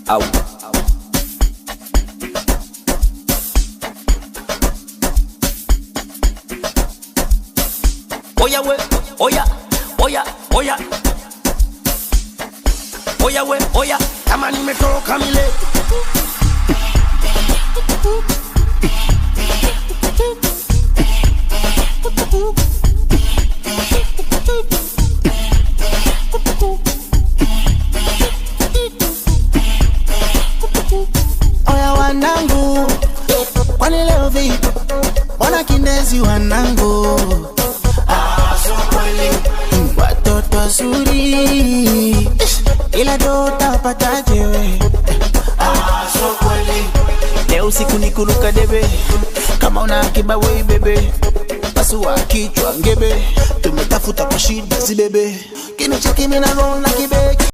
Au. Oya we, oya, oya, oya. Oya we, oya, kama nimetoka mile. Oya wanangu, kwani leo vipi? Mbona kindezi wanangu? So kweli. Watoto wazuri, ila ndo utapataje we? So kweli. Leo siku ni kuruka debe, kama una akiba we bebe. Pasua kichwa ngebe, tumetafuta kwa shida zibebe. Kini cheki mina roll na kibeki.